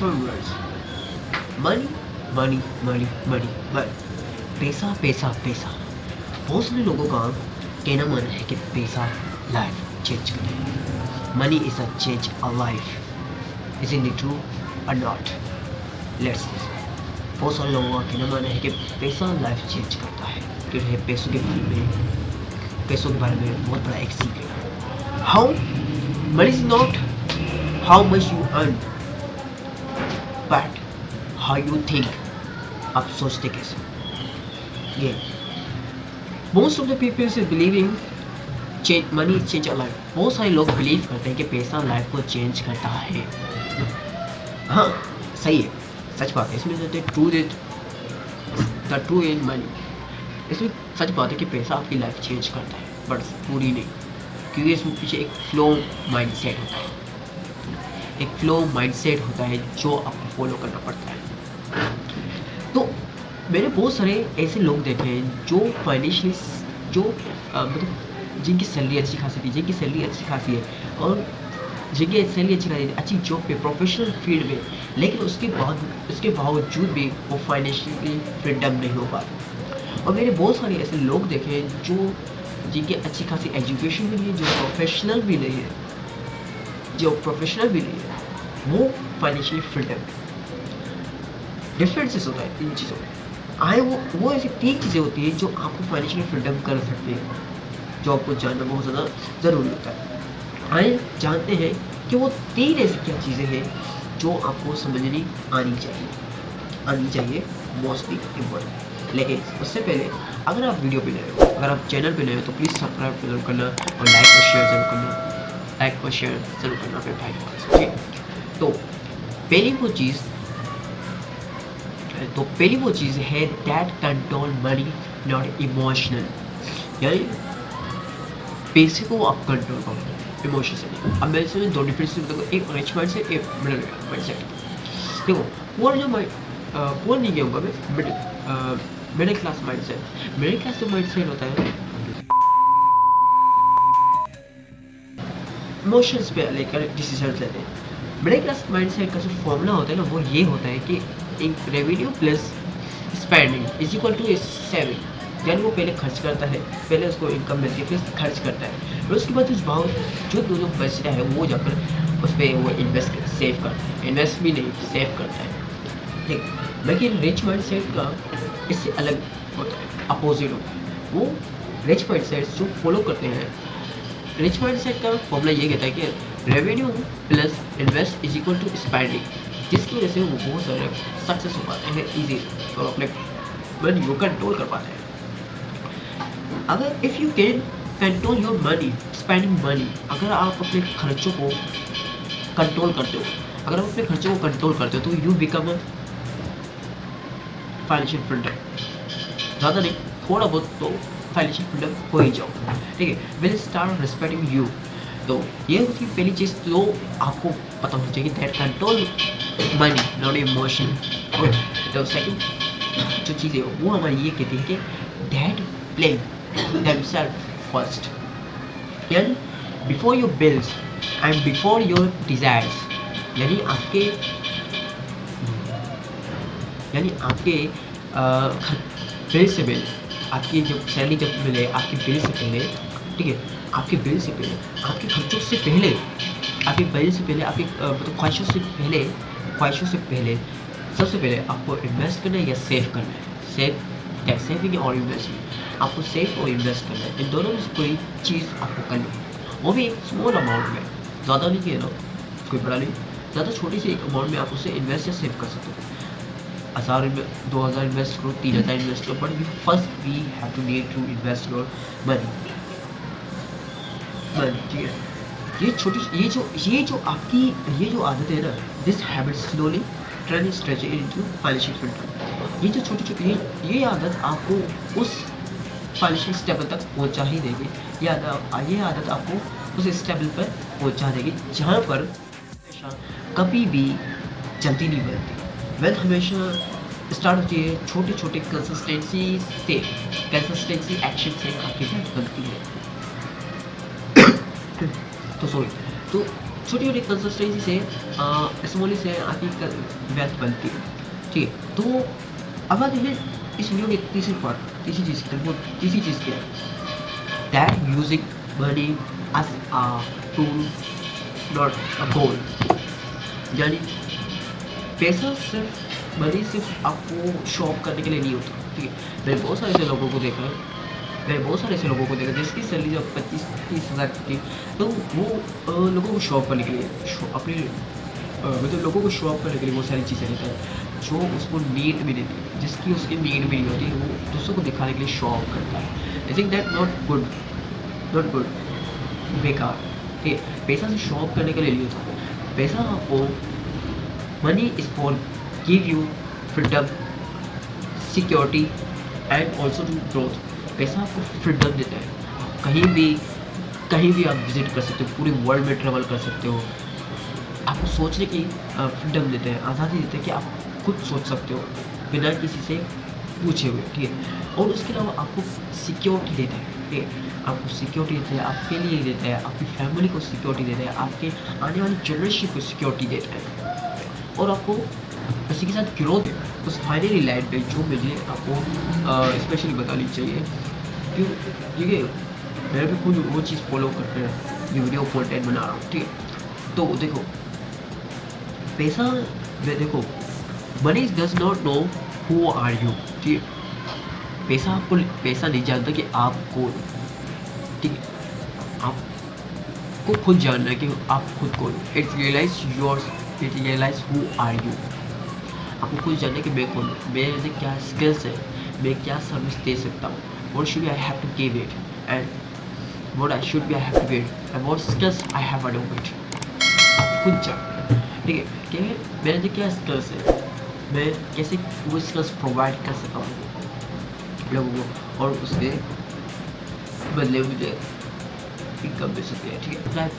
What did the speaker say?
Words, money money money money money, पैसा पैसा पैसा। बहुत सारे लोगों का कहना मन है कि पैसा लाइफ चेंज करे, money is a change a life. Is it true और नॉट? Let's listen. बहुत सारे लोगों का कहना मन है कि पैसा लाइफ चेंज करता है, क्योंकि पैसों के बारे में बहुत बड़ा एक सीक्रेट है। How many is not how much you earn, but how you think. आप सोचते कैसे? ये मोस्ट ऑफ द पीपल से believing money change a life. बहुत सारे लोग बिलीव करते हैं कि पैसा लाइफ को चेंज करता है। हाँ, सही है, सच बात है। इसमें ट्रू इन मनी, इसमें सच बात है कि पैसा आपकी लाइफ चेंज करता है, बट पूरी नहीं, क्योंकि इसमें पीछे एक फ्लो माइंडसेट होता है। एक फ्लो माइंडसेट होता है जो आपको फॉलो करना पड़ता है। तो मैंने बहुत सारे ऐसे लोग देखे हैं जो फाइनेंशियली मतलब जिनकी सैलरी अच्छी खासी थी, जिनकी सैलरी अच्छी खासी है और जिनकी सैलरी अच्छी खासी, अच्छी जॉब पे, प्रोफेशनल फील्ड में, लेकिन उसके बावजूद भी वो फाइनेंशियली फ्रीडम नहीं हो पाते। और मैंने बहुत सारे ऐसे लोग देखे हैं जो जिनकी अच्छी खासी एजुकेशन भी नहीं है, जो प्रोफेशनल भी नहीं है, वो फाइनेंशियली फ्रीडम। डिफरेंसेस होता है इन चीज़ों में। वो ऐसी 3 चीज़ें होती हैं जो आपको फाइनेंशियली फ्रीडम कर सकती है, जो आपको जानना बहुत ज़्यादा ज़रूरी होता है। आइए जानते हैं कि वो 3 ऐसी क्या चीज़ें हैं जो आपको समझनी आनी चाहिए मोस्टली इम्पोर्टेंट। लेकिन उससे पहले अगर आप वीडियो पे नए हो, अगर आप चैनल पे नए हो, तो प्लीज़ सब्सक्राइब जरूर करना और लाइक और शेयर जरूर करना अपने भाई को। ठीक, तो पहली वो चीज़ है that control money not emotional, यानी पैसे को आप कंट्रोल करो, इमोशन से नहीं। अब मैं इसमें 2 डिफरेंस देखो, एक रिच माइंड सेट, एक मिडिल माइंड सेट। देखो पुअर नहीं कहूँगा मैं, middle class mind set. Middle class जो माइंड सेट होता है इमोशंस पे लेकर डिसीजन लेते हैं। मिडिल क्लास माइंड सेट का जो फॉर्मूला होता है ना, वो ये होता है कि एक revenue plus spending is equal to saving. यानी वो पहले खर्च करता है, पहले उसको इनकम मिलती है, फिर खर्च करता है, और उसके बाद जो बचता है वो जाकर उस पर वो सेव करता है। इन्वेस्ट भी नहीं, सेव करता है। ठीक, लेकिन रिच माइंड सेट का इससे अलग होता है, अपोजिट होता है। वो रिच माइंड सेट जो फॉलो करते हैं, रिच माइंड सेट का फॉर्मूला ये कहता है कि revenue plus invest is equal to spending, जिसकी वजह से वो बहुत सारे सक्सेस हो पाते हैं ईजी, और अपने मनी को कंट्रोल कर पाते हैं। अगर if you can control your money spending money, अगर आप अपने खर्चों को कंट्रोल करते हो, तो you become a financial freedom. ज़्यादा नहीं, थोड़ा बहुत तो फाइनेंशियल फ्रीडम हो ही जाओ। ठीक है, विल स्टार्ट रिस्पेक्टिंग यू। तो ये होती है पहली चीज़ जो आपको पता होनी चाहिए, that control money not emotion. तो सेकंड जो चीज़ है वो हमारी ये कहती है कि दैट प्लेइंग themselves first, यानी before your bills and before your desires. यानी आपके बिल से पहले, आपकी जब सैलरी जब मिले, आपके बिल से पहले, ठीक है, आपके बिल से पहले, आपके खर्चों से पहले, आपके बिल से पहले, आपकी मतलब ख्वाहिशों से पहले सबसे पहले आपको इन्वेस्ट करना है या सेव करना है। सेविंग और इन्वेस्टमेंट, आपको सेव और इन्वेस्ट करना है। इन दोनों में से कोई चीज़ आपको करनी है, वो भी एक स्मॉल अमाउंट में, ज़्यादा नहीं किया ना, कोई बड़ा नहीं, ज़्यादा छोटी सी एक अमाउंट में आप उससे इन्वेस्ट या सेव कर सकते हो। 1000 इन्वेस्ट करो, 3000 इन्वेस्ट करो, but first we have to need to invest your money. ठीक है, ये जो आदत है ना, this habit slowly turn stretch into financial freedom. ये जो छोटी ये आदत आपको उस फाइनेंशियल स्टेबल तक पहुंचा ही देगी। ये आदत आपको उस स्टेबल पर पहुंचा देगी जहाँ पर हमेशा कभी भी जल्दी नहीं बनती। वेल्थ हमेशा स्टार्ट होती है छोटे कंसिस्टेंसी एक्शन से आपकी वेल्थ बनती है। तो छोटी छोटी कंसिस्टेंसी से स्मॉली से आपकी वेल्थ बनती है, ठीक है। तो अब आते हैं इस वीडियो के तीसरी चीज़ की, वो तीसरी चीज़ क्या है, that using money as a tool not a goal. यानी पैसा सिर्फ मनी सिर्फ आपको शॉप करने के लिए नहीं होता, ठीक है। मैंने बहुत सारे ऐसे लोगों को देखा है, जिसकी सैलरी जब 25-30 हज़ार की, तो वो लोगों को शॉप करने के लिए अपने मतलब लोगों को शॉप करने के लिए वो सारी चीज़ें लेता है जो उसको नीड भी नहीं थी, जिसकी उसकी नीड भी नहीं होती, वो दूसरों को दिखाने के लिए शॉप करता है। I think that not good, बेकार, ठीक है। पैसा से शॉप करने के लिए नहीं होता, पैसा आपको money is for give you freedom, security and also to growth. पैसा आपको फ्रीडम देता है, कहीं भी आप विजिट कर सकते हो, पूरे वर्ल्ड में ट्रेवल कर सकते हो, आपको सोचने की फ्रीडम देते हैं, आज़ादी देते हैं कि आप खुद सोच सकते हो बिना किसी से पूछे हुए, ठीक है। और उसके अलावा आपको सिक्योरिटी देता है, ठीक है। आपको सिक्योरिटी देते हैं, आपके लिए देता है, आपकी फैमिली को सिक्योरिटी देता है, आपके आने वाली जनरेशन को सिक्योरिटी देता है, और आपको इसी के साथ ग्रोथ है। उस फाइनली लाइन पे जो मुझे आपको स्पेशली बतानी चाहिए, क्यों, ठीक है, मैं भी खुद वो चीज़ फॉलो करके ये वीडियो कंटेंट बना रहा हूँ, ठीक है। तो देखो, पैसा में देखो, money does not know who are you, ठीक है। पैसा नहीं जानता कि आप कौन, ठीक है। आपको खुद जानना है कि आप खुद कौन। It realise who are you. आपको खुद जानना है कि मैं कौन हूँ, मेरे क्या स्किल्स है, मैं क्या सर्विस दे सकता हूँ, what should I have to give it, and what I should be I have to give it, and what skills I have to do it। आप खुद जानना, ठीक है, कि मेरे क्या स्किल्स है, मैं कैसे वो स्किल्स प्रोवाइड कर सकता हूँ लोगों को, और उसके बदले मुझे इनकम मिल सकती है, ठीक है।